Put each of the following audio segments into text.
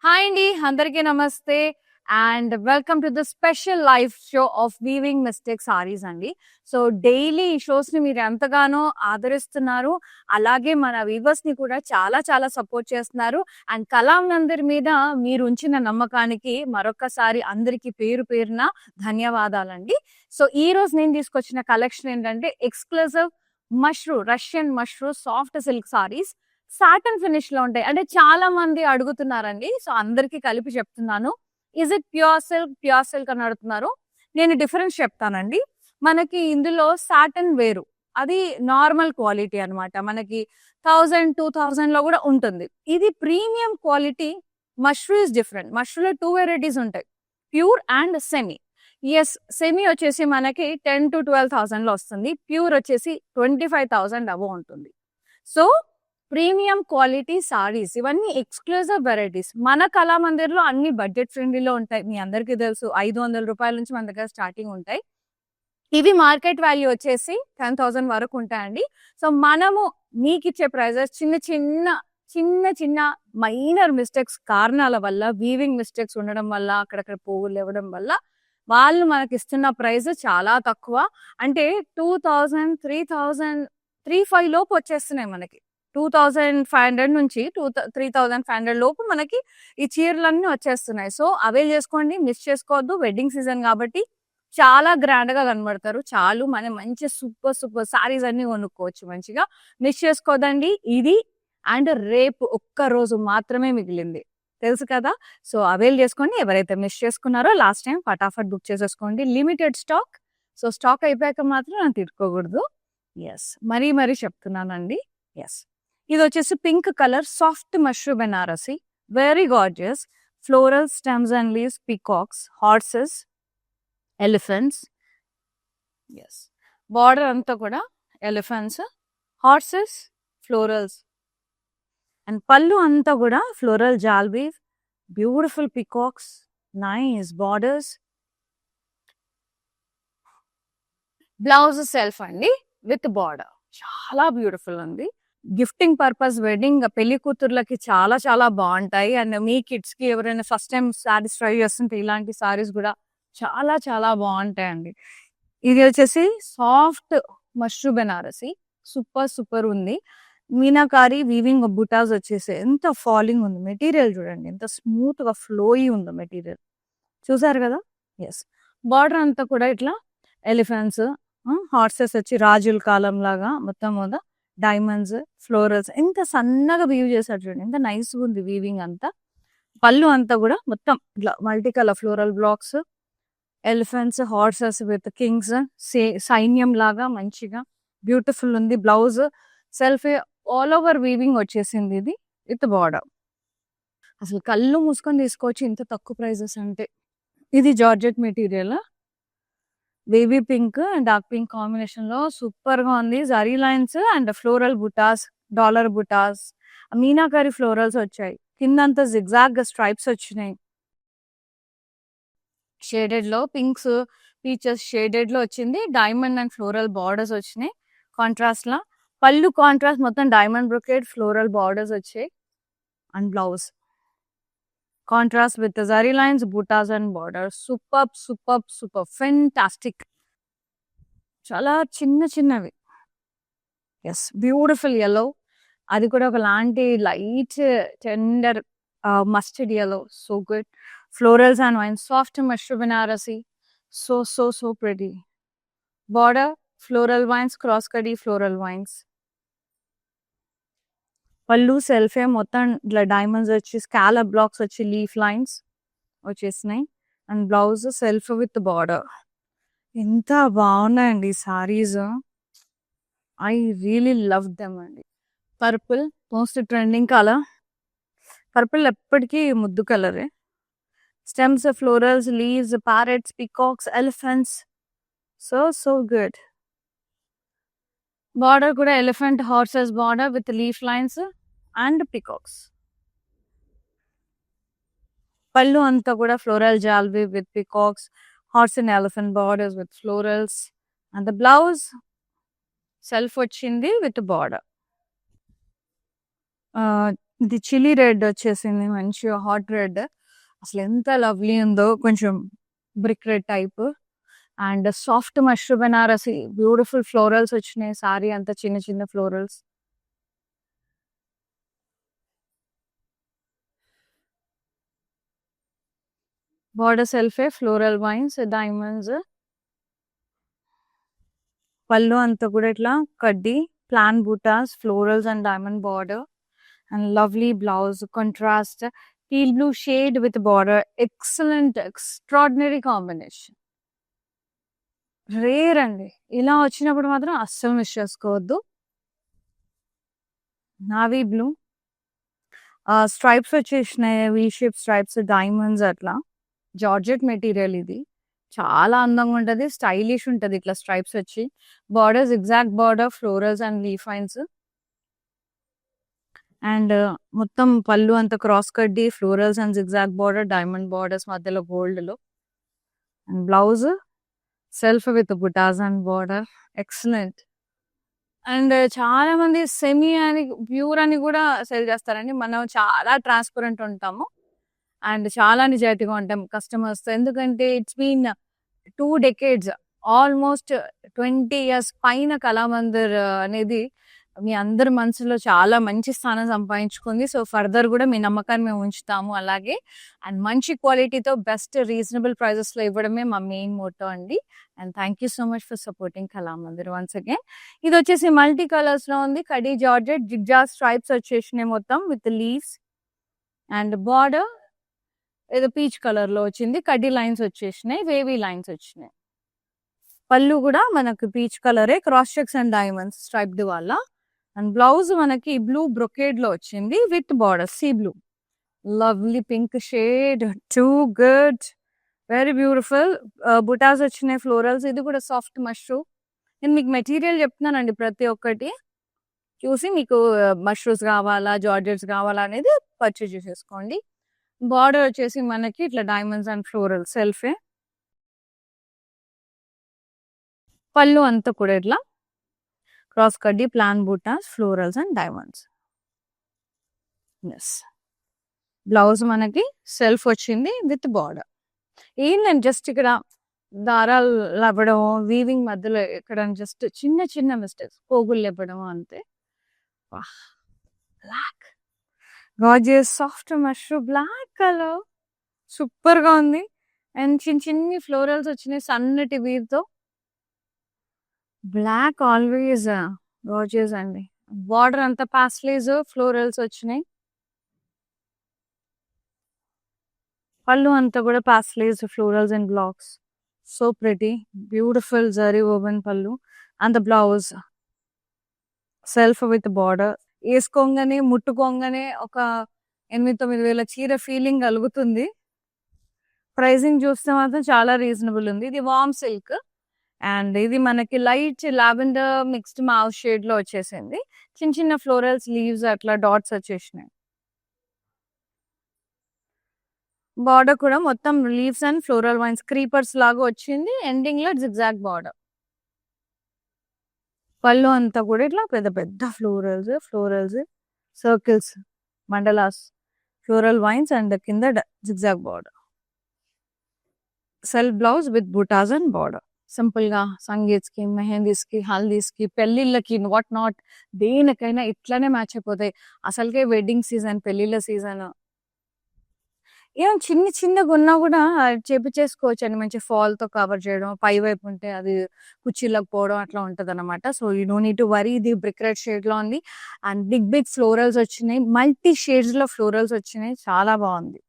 Hi అండి, అందరికీ నమస్తే and welcome to the special live show of weaving mistake saris అండి. సో డైలీ ఈ షోస్ ని మీరు ఎంతగానో ఆదరిస్తున్నారు, అలాగే మన వీవర్స్ ని కూడా చాలా చాలా సపోర్ట్ చేస్తున్నారు. అండ్ కళామందిర్ మీద మీరు ఉంచిన నమ్మకానికి మరొకసారి అందరికీ పేరు పేరున ధన్యవాదాలండి. సో ఈ రోజు నేను తీసుకొచ్చిన కలెక్షన్ ఏంటంటే exclusive Russian mashru soft silk saris Satan finish లో ఉంటాయి. అంటే చాలా మంది అడుగుతున్నారండి, సో అందరికి కలిపి చెప్తున్నాను. ఇస్ ఇట్ ప్యూర్ సిల్క్ అని అడుగుతున్నారు. నేను డిఫరెన్స్ చెప్తానండి. మనకి ఇందులో సాటన్ వేరు, అది నార్మల్ క్వాలిటీ అన్నమాట. మనకి 1000-2000 లో కూడా ఉంటుంది. ఇది premium quality. Mashru is different. మష్రూలో 2 వెరైటీస్ ఉంటాయి, ప్యూర్ అండ్ సెమీ. సెమీ వచ్చేసి మనకి 10,000-12,000 లో వస్తుంది. ప్యూర్ వచ్చేసి 25,000 అబో ఉంటుంది. సో ప్రీమియం క్వాలిటీ సారీస్ ఇవన్నీ ఎక్స్క్లూజివ్ వెరైటీస్. మన కళామందిర్లో అన్ని బడ్జెట్ ఫ్రెండ్లీలో ఉంటాయి. మీ అందరికీ తెలుసు, 500 రూపాయల నుంచి మన దగ్గర స్టార్టింగ్ ఉంటాయి. ఇవి మార్కెట్ వాల్యూ వచ్చేసి 10,000 వరకు ఉంటాయండి. సో మనము మీకు ఇచ్చే ప్రైజెస్ చిన్న చిన్న మైనర్ మిస్టేక్స్ కారణాల వల్ల, వీవింగ్ మిస్టేక్స్ ఉండడం వల్ల, అక్కడక్కడ పోగులు ఇవ్వడం వల్ల వాళ్ళు మనకి ఇస్తున్న ప్రైస్ చాలా తక్కువ. అంటే 2,000, 3,000, 3,500 లోపు వచ్చేస్తున్నాయి మనకి. 2,500 నుంచి 3,500 లోపు మనకి ఈ చీరలన్నీ వచ్చేస్తున్నాయి. సో అవైల్ చేసుకోండి, మిస్ చేసుకోవద్దు. వెడ్డింగ్ సీజన్ కాబట్టి చాలా గ్రాండ్ గా కనబడతారు. చాలు మనం మంచి సూపర్ సారీస్ అన్ని కొనుక్కోవచ్చు మంచిగా. మిస్ చేసుకోదండి. ఇది అండ్ రేపు ఒక్క రోజు మాత్రమే మిగిలింది, తెలుసు కదా. సో అవైల్ చేసుకోండి. ఎవరైతే మిస్ చేసుకున్నారో లాస్ట్ టైం ఫటాఫట్ బుక్ చేసేసుకోండి. Limited stock. సో స్టాక్ అయిపోయాక మాత్రం నేను తీసుకోకూడదు. మరీ చెప్తున్నానండి. ఇది వచ్చేసి pink colour soft mashru Banarasi, very gorgeous. Floral stems and leaves, peacocks, horses, elephants. Border అంతా కూడా ఎలిఫెంట్స్, హార్సెస్, ఫ్లోరల్స్. అండ్ పళ్ళు అంతా కూడా floral jaal weave, beautiful peacocks, nice borders. Blouse self అండి విత్ బార్డర్, చాలా బ్యూటిఫుల్ ఉంది. గిఫ్టింగ్ పర్పస్, వెడ్డింగ్ పెళ్లి కూతుర్లకి చాలా చాలా బాగుంటాయి. అండ్ మీ కిడ్స్ కి ఎవరైనా ఫస్ట్ టైం సారీస్ ట్రై చేస్తుంటే ఇలాంటి సారీస్ కూడా చాలా చాలా బాగుంటాయండి. ఇది వచ్చేసి సాఫ్ట్ మష్రూ బెనారసి, సూపర్ ఉంది. మీనాకారి వీవింగ్ బుటాస్ వచ్చేసి ఎంత ఫాలింగ్ ఉంది. మెటీరియల్ చూడండి ఎంత స్మూత్ గా ఫ్లోయి ఉంది మెటీరియల్, చూసారు కదా. బార్డర్ అంతా కూడా ఇట్లా ఎలిఫెంట్స్, హార్సెస్ వచ్చి రాజుల కాలం లాగా మొత్తం మీద డైమండ్స్, ఫ్లోరల్స్ ఎంత సన్నగా వీవ్ చేశారు చూడండి, ఎంత నైస్ గా ఉంది వీవింగ్ అంతా. పళ్ళు అంతా కూడా మొత్తం ఇట్లా multi colour floral blocks, elephants, horses with Kings, సైన్యం లాగా మంచిగా బ్యూటిఫుల్ ఉంది. Blouse self all over weaving వచ్చేసింది ఇది విత్ బార్డర్. అసలు కళ్ళు మూసుకొని తీసుకోవచ్చు ఇంత తక్కువ ప్రైజెస్ అంటే. ఇది georgette material, baby pink and dark pink combination లో సూపర్ గా ఉంది. Zari lines and floral butas, dollar butas, meenakari florals వచ్చాయి. కిందంతా జిగ్జాగ్ స్ట్రైప్స్ వచ్చినాయి. షేడెడ్ లో పింక్స్, పీచెస్ షేడెడ్ లో వచ్చింది. డైమండ్ అండ్ ఫ్లోరల్ బార్డర్స్ వచ్చినాయి కాంట్రాస్ట్ లా. పళ్ళు కాంట్రాస్ట్ మొత్తం డైమండ్ బ్రొకేడ్ ఫ్లోరల్ బార్డర్స్ వచ్చాయి. And blouse contrast with zari lines, butas and border. Super fantastic. చాలా చిన్నవి. బ్యూటిఫుల్ ఎల్లో, అది కూడా ఒకలాంటి light tender mustard yellow, so good. Florals and vines, soft mashru Banarasi, so pretty. Border floral vines, cross కడీ floral vines. పళ్ళు సెల్ఫే మొత్తం ఇట్లా డైమండ్స్ వచ్చి, స్కాలప్ బ్లాక్స్ వచ్చి, లీఫ్ లైన్స్ వచ్చేసినాయి. And blouse self with border. ఎంత బాగున్నాయండి saris. I really love them అండి. Purple most trending colour. Purple ఎప్పటికీ ముద్దు కలరే. Stems, florals, leaves, parrots, peacocks, elephants, so good. Border కూడా elephant horses border with leaf lines and peacocks. పళ్ళు అంతా కూడా ఫ్లోరల్ జాల్వి with peacocks, horse and elephant borders with florals. And the blouse self వచ్చింది with border. ఇది chilli red వచ్చేసింది. మంచిగా hot red. అసలెంత లవ్లీ ఉందో. కొంచెం brick red type. And soft mashru Banarasi beautiful florals వచ్చినాయి. సారీ అంతా చిన్న చిన్న ఫ్లోరల్స్. బార్డర్ సెల్ఫే ఫ్లోరల్ వైన్స్, డైమండ్స్. పళ్ళు అంతా కూడా ఇట్లా కడ్డీ, plain butas, florals and diamond border. And lovely blouse contrast teal blue shade with border. Excellent, extraordinary combination. Rare అండి. ఇలా వచ్చినప్పుడు మాత్రం అస్సలు మిస్ చేసుకోవద్దు. నావీ బ్లూ స్ట్రైప్స్ వచ్చేసినాయి. వి షేప్ స్ట్రైప్స్, డైమండ్స్ అట్లా. జార్జెట్ మెటీరియల్ ఇది. చాలా అందంగా ఉంటది. స్టైలిష్ ఉంటది ఇట్లా స్ట్రైప్స్ వచ్చి. Border zigzag border, florals and leaf lines. And మొత్తం పళ్ళు అంతా క్రాస్ కడ్డీ, florals and zigzag border, diamond borders మధ్యలో గోల్డ్ లో. And blouse self with butas and border. Excellent. And చాలా మంది సెమీ అని ప్యూర్ అని కూడా సెల్ చేస్తారండి. మనం చాలా ట్రాన్స్పరెంట్ ఉంటాము అండ్ చాలా నిజాయితీగా ఉంటాం కస్టమర్స్. ఎందుకంటే it's been 2 decades, almost 20 years పైన కళామందిర్ అనేది మీ అందరి మనసులో చాలా మంచి స్థానం సంపాదించుకుంది. సో ఫర్దర్ కూడా మీ నమ్మకాన్ని మేము ఉంచుతాము అలాగే. అండ్ మంచి క్వాలిటీతో బెస్ట్ రీజనబుల్ ప్రైజెస్లో ఇవ్వడమే మా మెయిన్ మోటో అండి. And thank you so much for supporting Kalamandir once again. ఇది వచ్చేసి మల్టీ కలర్స్లో ఉంది. కడీ జార్జెట్ జిగ్జా స్ట్రైప్స్ వచ్చేసినాయి మొత్తం విత్ లీవ్స్. అండ్ బార్డర్ ఏదో పీచ్ కలర్లో వచ్చింది. కడ్డీ లైన్స్ వచ్చేసినాయి, వేవీ లైన్స్ వచ్చినాయి. పళ్ళు కూడా మనకు పీచ్ కలరే, cross checks and diamonds striped వల్ల. అండ్ బ్లౌజ్ మనకి బ్లూ బ్రొకేడ్ లో వచ్చింది with border sea blue. Lovely pink shade, too good, very beautiful. Butas వచ్చినాయి, ఫ్లోరల్స్. ఇది కూడా సాఫ్ట్ మష్రూ. నేను మీకు మెటీరియల్ చెప్తున్నానండి ప్రతి ఒక్కటి చూసి మీకు మష్రూమ్స్ కావాలా, జార్జెట్స్ కావాలా అనేది పర్చేజ్ చేసేసుకోండి. బార్డర్ వచ్చేసి మనకి ఇట్లా డైమండ్స్ అండ్ ఫ్లోరల్ సెల్ఫే. పళ్ళు అంతా కూడా ఇట్లా క్రాస్ కడ్డీ, plain butas, florals and diamonds. Yes. Blouse మనకి సెల్ఫ్ వచ్చింది విత్ బార్డర్. ఏంటంటే జస్ట్ ఇక్కడ దారాలు లవ్వడం, వీవింగ్ మధ్యలో ఇక్కడ జస్ట్ చిన్న చిన్న మిస్టేక్స్, పోగులు లేపడం అంతే. Black gorgeous soft mushroom black colour super గా ఉంది. అండ్ చిన్న చిన్ని ఫ్లోరల్స్ వచ్చినాయి సన్నటి వీవ్తో. బ్లాక్ ఆల్వేస్ గార్జియస్ అండి. బార్డర్ అంతా పాస్లేస్, ఫ్లోరల్స్ వచ్చినాయి. పళ్ళు అంతా కూడా paisleys, florals and blocks. So pretty, beautiful zari woven పళ్ళు. And the blouse self with border. వేసుకోగానే ముట్టుకోగానే ఒక 8,000-9,000 వేల చీర ఫీలింగ్ కలుగుతుంది. ప్రైజింగ్ చూస్తే మాత్రం చాలా రీజనబుల్ ఉంది. ఇది వామ్ సిల్క్ అండ్ ఇది మనకి లైట్ లావెండర్ మిక్స్డ్ మావ్ షేడ్ లో వచ్చేసింది. చిన్న చిన్న ఫ్లోరల్స్, లీవ్స్ అట్లా డాట్స్ వచ్చేసినాయి. బార్డర్ కూడా మొత్తం leaves and floral wines creepers లాగా వచ్చింది. ఎండింగ్ లో జిగ్జాగ్ బార్డర్. పళ్ళు అంతా కూడా ఇట్లా పెద్ద పెద్ద ఫ్లోరల్స్, సర్కిల్స్, మండలాస్, ఫ్లోరల్ వైన్స్ అండ్ కింద zigzag border. Self blouse with butas and border. Simple గా సంగీత్స్ కి, మెహందీస్ కి, హల్దీస్ కి, పెళ్లిళ్ళకి, వాట్ నాట్ దేనికైనా ఇట్లానే మ్యాచ్ అయిపోతాయి. అసలుకే వెడ్డింగ్ సీజన్, పెళ్లిళ్ళ సీజన్. ఏం చిన్న చిన్నగా ఉన్నా కూడా చేపించేసుకోవచ్చు అండి. మంచి ఫాల్ తో కవర్ చేయడం, పై వైపు ఉంటే అది కుర్చీలకు పోవడం అట్లా ఉంటది అనమాట. So you don't need to worry. ఇది బ్రిక్ రెడ్ షేడ్ లో ఉంది అండ్ బిగ్ బిగ్ ఫ్లోరల్స్ వచ్చినాయి. మల్టీ షేడ్స్ లో ఫ్లోరల్స్ వచ్చినాయి. చాలా బాగుంది.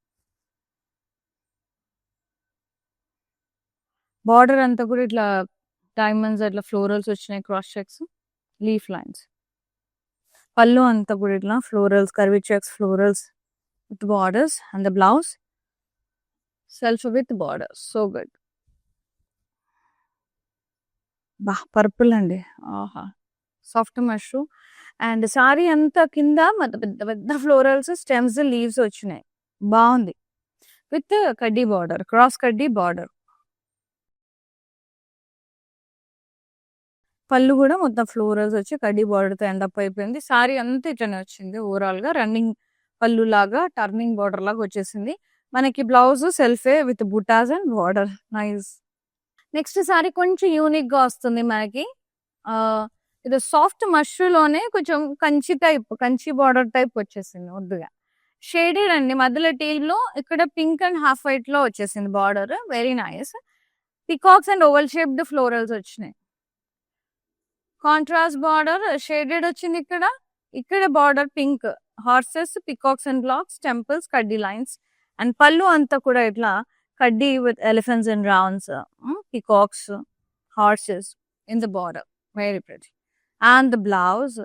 బార్డర్ అంతా కూడా ఇట్లా డైమండ్స్ అట్లా ఫ్లోరల్స్ వచ్చినాయి, క్రాస్ చెక్స్, లీఫ్ లైన్స్. పళ్ళు అంతా కూడా ఇట్లా florals, curvy checks, florals with borders. And the blouse self with borders. So good. బా పర్పుల్ అండి, ఆహా, సాఫ్ట్ మష్రూమ్. అండ్ సారీ అంతా కింద పెద్ద పెద్ద ఫ్లోరల్స్, స్టెమ్స్, లీవ్స్ వచ్చినాయి. బాగుంది విత్ కడ్డీ బార్డర్, క్రాస్ కడ్డీ బార్డర్. పళ్ళు కూడా మొత్తం ఫ్లోరల్స్ వచ్చి కడ్డీ బార్డర్తో ఎండప్ అయిపోయింది. సారీ అంతా ఇట్లనే వచ్చింది. ఓవరాల్ గా రన్నింగ్ పళ్ళు లాగా టర్నింగ్ బార్డర్ లాగా వచ్చేసింది. మనకి బ్లౌజ్ సెల్ఫే with butas and border. Nice. Next sari కొంచెం యూనిక్ గా వస్తుంది మనకి. ఇది సాఫ్ట్ మష్రూలోనే కొంచెం కంచి బార్డర్ టైప్ వచ్చేసింది ముద్దుగా. షేడెడ్ అండి, మధ్యలో టీల్ లో ఇక్కడ పింక్ అండ్ హాఫ్ వైట్ లో వచ్చేసింది border. Very nice. Peacocks and oval shaped florals వచ్చినాయి. కాంట్రాస్ట్ బార్డర్ షేడెడ్ వచ్చింది ఇక్కడ. ఇక్కడ border pink, horses, peacocks and blocks, temples, కడ్డీ లైన్స్. అండ్ పళ్ళు అంతా కూడా ఇట్లా కడ్డీ with elephants and rounds, peacocks, horses in the border. Very pretty. And the blouse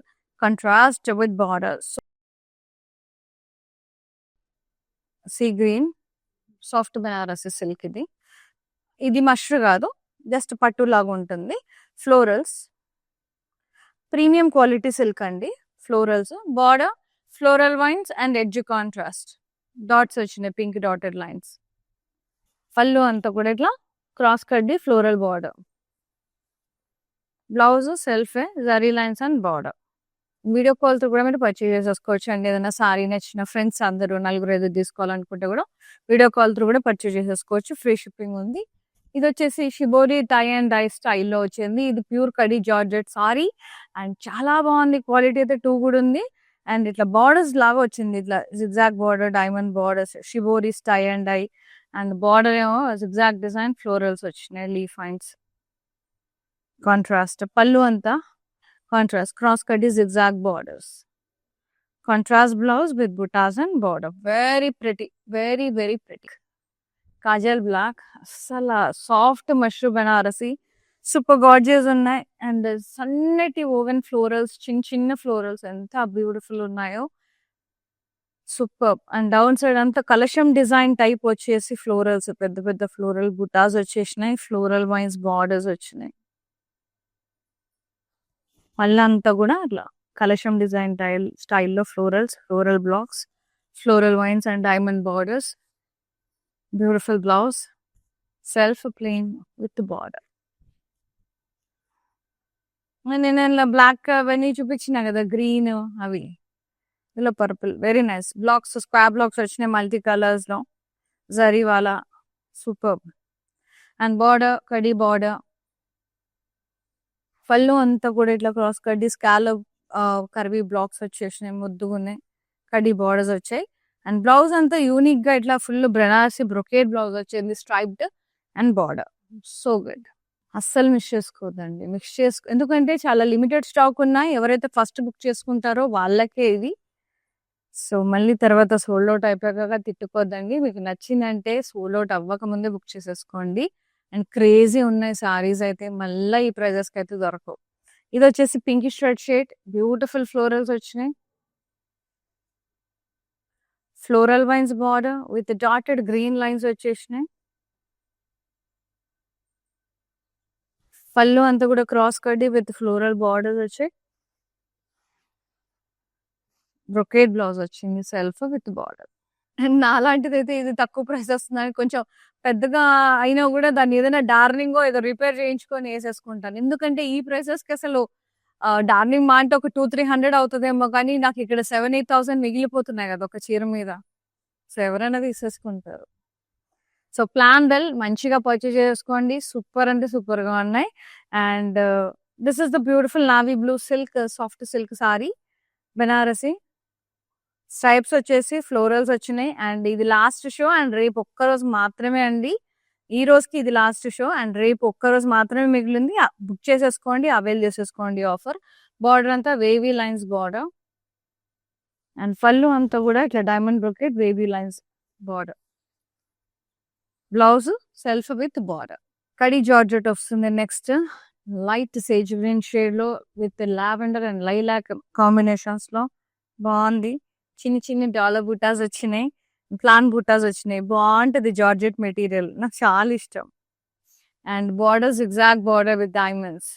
contrast with borders. Sea green soft Banarasi silk. ఇది మష్రూ కాదు, జస్ట్ పట్టు లాగా ఉంటుంది. ఫ్లోరల్స్ ప్రీమియం క్వాలిటీ సిల్క్ అండి. Florals border floral vines and edge contrast dots వచ్చినాయి, pink dotted lines. పళ్ళు అంతా కూడా ఇట్లా క్రాస్ కడ్డీ floral border. Blouse self zari lines and border. Video call తో కూడా మీరు పర్చేజ్ చేసేసుకోవచ్చు అండి. ఏదైనా సారీ నచ్చిన ఫ్రెండ్స్ అందరూ నలుగురు ఐదు తీసుకోవాలనుకుంటే కూడా వీడియో కాల్ తో కూడా పర్చేజ్ చేసేసుకోవచ్చు. ఫ్రీ షిప్పింగ్ ఉంది. ఇది వచ్చేసి షిబోరి టై అండ్ డై స్టైల్లో వచ్చింది. ఇది pure khadi georgette sorry and చాలా బాగుంది. క్వాలిటీ అయితే 2 కూడా ఉంది. అండ్ ఇట్లా బార్డర్స్ లాగా వచ్చింది, ఇట్లా zigzag border, diamond borders, shibori tie and dye. And border ఏమో జిగ్జాగ్ డిజైన్ ఫ్లోరల్స్ వచ్చినాయి, లీఫ్ లైన్స్. కాంట్రాస్ట్ పళ్ళు అంతా contrast cross cut is zigzag borders. Contrast blouse with buttas and border. Very pretty, very very pretty. Kajal black, asala soft mushroom banarasi, super gorgeous unnai. And sanneti woven florals, chinna florals enta beautiful unnayo. Superb. And downside anta kalasham design type vachesi florals, pedda pedda floral buttas vachesinayi, floral vines borders vachinayi. మళ్ళంతా కూడా అట్లా కలశం design స్టైల్లో florals, floral blocks, floral vines and diamond borders. Beautiful blouse self plain with border. నేను ఇలా black అవన్నీ చూపించిన కదా, green అవి, ఇలా purple. Very nice. Blocks square blocks వచ్చినాయి మల్టీ కలర్స్ లో, జరీ వాలా. సూపర్. అండ్ బార్డర్ కడీ బార్డర్. పళ్ళు అంతా కూడా ఇట్లా క్రాస్ కడ్డీ స్కాలప్ కర్వీ బ్లాక్స్ వచ్చేసినాయి, ముద్దుగున్నాయి. కడ్డీ బార్డర్స్ వచ్చాయి. అండ్ బ్లౌజ్ అంతా యూనిక్ గా ఇట్లా ఫుల్ బెనారసి బ్రొకేడ్ బ్లౌజ్ వచ్చింది, striped and border. So good. అస్సలు మిస్ చేసుకోవద్దండి. ఎందుకంటే చాలా లిమిటెడ్ స్టాక్ ఉన్నాయి. ఎవరైతే ఫస్ట్ బుక్ చేసుకుంటారో వాళ్ళకే ఇది. సో మళ్ళీ తర్వాత సోల్డ్ అవుట్ అయిపోయాక తిట్టుకోద్దండి. మీకు నచ్చిందంటే సోల్డ్ అవుట్ అవ్వక ముందే బుక్ చేసేసుకోండి. అండ్ క్రేజీ ఉన్నాయి సారీస్ అయితే, మళ్ళీ ఈ ప్రైజెస్కి అయితే దొరకవు. ఇది వచ్చేసి pinkish red shade, beautiful florals వచ్చినాయి. Floral vines border with dotted green lines వచ్చేసినాయి. పళ్ళు అంతా కూడా క్రాస్ కడ్డీ విత్ ఫ్లోరల్ బార్డర్స్ వచ్చాయి. బ్రొకేడ్ బ్లౌజ్ వచ్చింది సెల్ఫ్ విత్ బార్డర్. అండ్ నాలాంటిది అయితే ఇది తక్కువ ప్రైస్ వస్తుందని కొంచెం పెద్దగా అయినా కూడా దాన్ని ఏదైనా డార్నింగో ఏదో రిపేర్ చేయించుకొని వేసేసుకుంటాను. ఎందుకంటే ఈ ప్రైసెస్కి అసలు డార్నింగ్ మా అంటే ఒక 200-300 అవుతుందేమో, కానీ నాకు ఇక్కడ 7,000-8,000 మిగిలిపోతున్నాయి కదా ఒక చీర మీద. సో ఎవరైనా తీసేసుకుంటారు. సో ప్లాన్ వెల్, మంచిగా పర్చేజ్ చేసుకోండి. సూపర్ అంటే సూపర్గా ఉన్నాయి. And this is the beautiful navy blue silk soft silk sorry Banarasi. Stripes వచ్చేసి ఫ్లోరల్స్ వచ్చినాయి. అండ్ ఇది లాస్ట్ షో అండ్ రేపు ఒక్కరోజు మాత్రమే అండి. ఈ రోజుకి ఇది లాస్ట్ షో అండ్ రేపు ఒక్కరోజు మాత్రమే మిగిలింది. బుక్ చేసేసుకోండి, అవైల్ చేసేసుకోండి ఆఫర్. బార్డర్ అంతా వేవీ లైన్స్ బార్డర్. అండ్ పళ్ళు అంతా కూడా ఇట్లా diamond brocade wavy lines border. Blouse self with border. కడీ జార్జెట్ వస్తుంది. Next light sage green shade లో with lavender and lilac combinations లో బాగుంది. చిన్న చిన్న డాలర్ బుటాస్ వచ్చినాయి, ప్లాన్ బుటాస్ వచ్చినాయి. బాగుంటది జార్జెట్ మెటీరియల్, నాకు చాలా ఇష్టం. And border zigzag border with diamonds.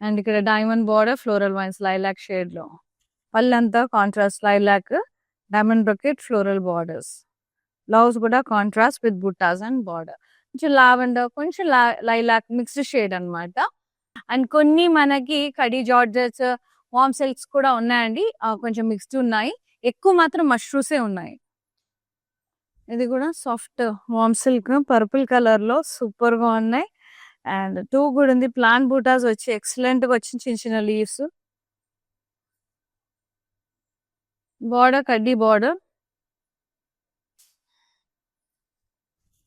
And ఇక్కడ diamond border floral vines lilac shade లో. పళ్ళంతా contrast lilac, diamond brocade, floral borders. Blouse కూడా contrast with butas and border. కొంచెం లావెండర్, కొంచెం లైలాక్ మిక్స్డ్ షేడ్ అనమాట. అండ్ కొన్ని మనకి కడీ జార్జెట్స్, వామ్ సిల్క్స్ కూడా ఉన్నాయండి, కొంచెం మిక్స్డ్ ఉన్నాయి. ఎక్కువ మాత్రం మష్రూసే ఉన్నాయి. ఇది కూడా సాఫ్ట్ వామ్ సిల్క్ పర్పుల్ కలర్ లో సూపర్ గా ఉన్నాయి. అండ్ 2 కూడా ఉంది. ప్లాన్ బూటాస్ వచ్చి ఎక్సలెంట్ గా వచ్చి చిన్న చిన్న లీవ్స్. బార్డర్ కడ్డీ బార్డర్.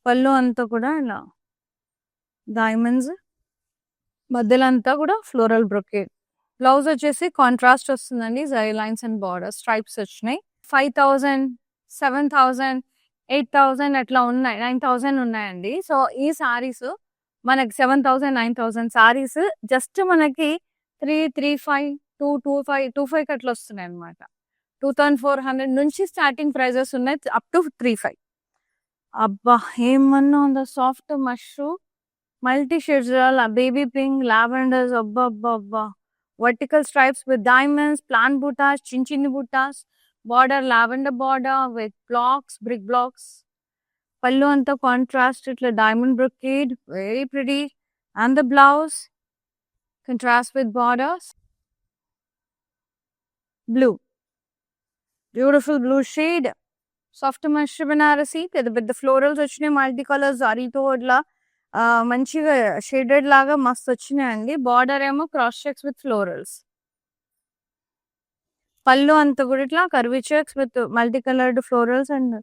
పళ్ళు అంతా కూడా ఇలా డైమండ్స్, మధ్యలో అంతా కూడా ఫ్లోరల్ బ్రొకేడ్. బ్లౌజ్ వచ్చేసి కాంట్రాస్ట్ వస్తుందండి. Zari lines and border stripes వచ్చినాయి. 5,000, 7,000, 8,000 అట్లా ఉన్నాయి. 9,000 ఉన్నాయండి. సో ఈ సారీస్ మనకి 7,000, 9,000 సారీస్ జస్ట్ మనకి 335, 225 అట్లా వస్తున్నాయి అనమాట. 2,400 నుంచి స్టార్టింగ్ ప్రైజెస్ ఉన్నాయి అప్ టు 35. అబ్బా ఏమన్నా ఉందా soft mushroom multi shades, baby pink, lavenders. అబ్బా అబ్బా అబ్బా vertical stripes with diamonds, plan buttas, చిన్న చిన్న buttas, border lavender border with blocks, brick blocks. పళ్ళు అంతా కాంట్రాస్ట్ ఇట్లా diamond brocade, very pretty. And the blouse contrast with borders, blue, beautiful blue shade. Soft mushroom Banarasi, పెద్ద పెద్ద ఫ్లోరల్స్ వచ్చినాయి. మల్టీ కలర్స్ జరీతో ఇట్లా మంచిగా షేడెడ్ లాగా మస్తు వచ్చినాయండి. బార్డర్ ఏమో క్రాస్ చెక్స్ విత్ ఫ్లోరల్స్. పళ్ళు అంతా కూడా ఇట్లా curvy checks with multi coloured florals and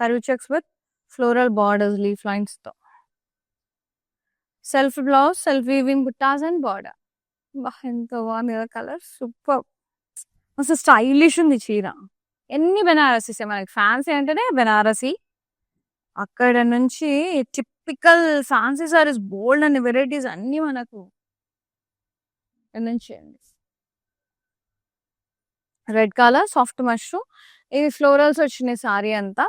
curvy checks with floral borders leaf lines తో. Self blouse, self weaving buttas and border. ఎంత బాగుంది కదా కలర్, సూపర్. మస్తు స్టైలిష్ ఉంది చీర. ఎన్ని బెనారసీస్ మనకి ఫ్యాన్సీ అంటేనే బెనారసీ. అక్కడ నుంచి టిపికల్ ఫ్యాన్సీ సారీస్ బోల్డ్ అనే వెరైటీస్ అన్ని మనకు నుంచి. రెడ్ కలర్ సాఫ్ట్ మష్రూమ్, ఇది ఫ్లోరల్స్ వచ్చినాయి సారీ అంతా.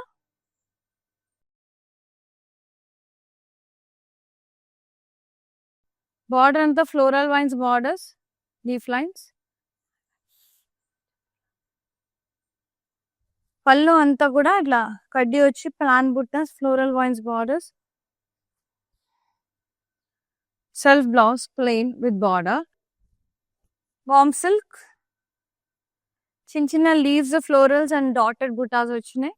బార్డర్ అంతా floral vines borders, leaf lines. పళ్ళు అంతా కూడా ఇట్లా కడ్డీ వచ్చి plain buttas, floral vines borders. Self blouse plain with border. Warm silk, చిన్న చిన్న leaves, florals and dotted butas వచ్చినాయి.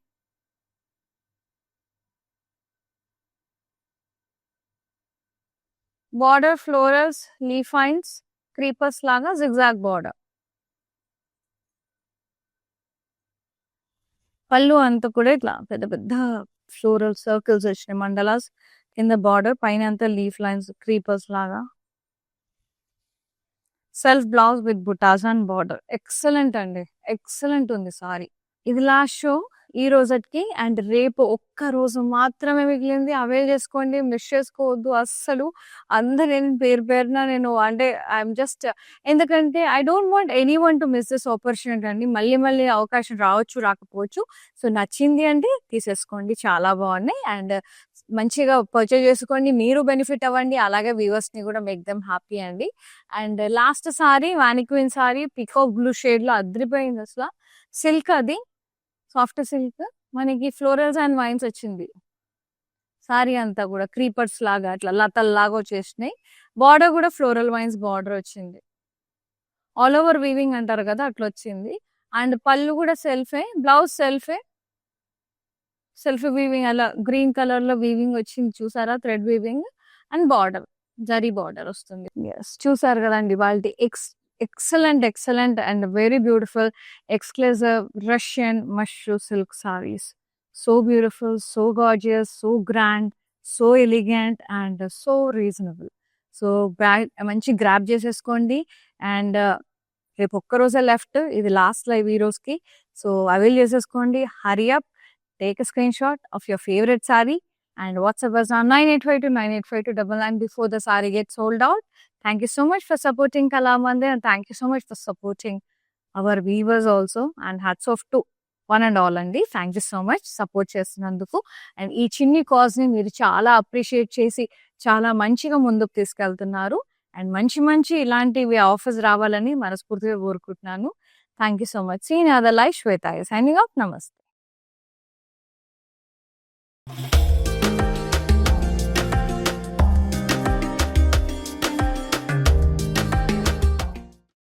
Border florals, leaf lines, creepers లాగా జిగ్జాగ్ బార్డర్. పళ్ళు అంతా కూడా ఇట్లా పెద్ద పెద్ద ఫ్లోరల్ సర్కిల్స్ వచ్చినాయి, మండలాస్ కింద బార్డర్, పైన అంతా లీఫ్ లైన్స్ క్రీపర్స్ లాగా. Self blouse with butas and border. Excellent అండి, ఎక్సలెంట్ ఉంది సారీ. ఇది లాస్ట్ షో ఈ రోజుకి. అండ్ రేపు ఒక్క రోజు మాత్రమే మిగిలింది. అవైల్ చేసుకోండి, మిస్ చేసుకోవద్దు అస్సలు. అందరు పేరు పేరున నేను అంటే ఐఎమ్ జస్ట్, ఎందుకంటే I don't want any one to miss this opportunity అండి. మళ్ళీ మళ్ళీ అవకాశం రావచ్చు రాకపోవచ్చు. సో నచ్చింది అంటే తీసేసుకోండి, చాలా బాగున్నాయి. అండ్ మంచిగా పర్చేజ్ చేసుకోండి, మీరు బెనిఫిట్ అవ్వండి, అలాగే వ్యూవర్స్ ని కూడా మేక్ దెమ్ హ్యాపీ అండి. అండ్ లాస్ట్ సారీ వానిక్వీన్ సారీ పికాక్ బ్లూ షేడ్ లో అద్రిపోయింది అసలు. సిల్క్, అది సాఫ్ట్ సిల్క్, మనకి ఫ్లోరల్స్ అండ్ వైన్స్ వచ్చింది. సారీ అంతా కూడా క్రీపర్స్ లాగా అట్లా లతల్ లాగా వచ్చేసినాయి. బార్డర్ కూడా ఫ్లోరల్ వైన్స్ బార్డర్ వచ్చింది. ఆల్ ఓవర్ వీవింగ్ అంటారు కదా అట్లా వచ్చింది. అండ్ పళ్ళు కూడా సెల్ఫే, బ్లౌజ్ సెల్ఫే, సెల్ఫ్ వీవింగ్ అలా గ్రీన్ కలర్ లో వీవింగ్ వచ్చింది చూసారా, thread weaving. And border zari border వస్తుంది. చూసారు కదండి వాళ్ళ excellent and very beautiful exclusive Russian mushroom silk sarees. So beautiful, so gorgeous, so grand, so elegant and so reasonable. So మంచి grab చేసేసుకోండి. అండ్ రేపు ఒక్క రోజే లెఫ్ట్, ఇది లాస్ట్ లైవ్ ఈ రోజుకి. సో అవైల్ చేసేసుకోండి. Hurry up, take a screenshot of your favorite saree and WhatsApp us on 9852985299 before the saree gets sold out. Thank you so much for supporting Kalamandir, and thank you so much for supporting our viewers also. And hats off to one and all అండి. Thank you so much support చేస్తున్నందుకు. And ఈ చిన్ని cause ని మీరు చాలా appreciate చేసి చాలా మంచిగా ముందుకు తీసుకెళ్తున్నారు. అండ్ మంచి మంచి ఇలాంటివి ఆఫర్స్ రావాలని మనస్ఫూర్తిగా కోరుకుంటున్నాను. Thank you so much. See in other live Shweta signing off. నమస్తే.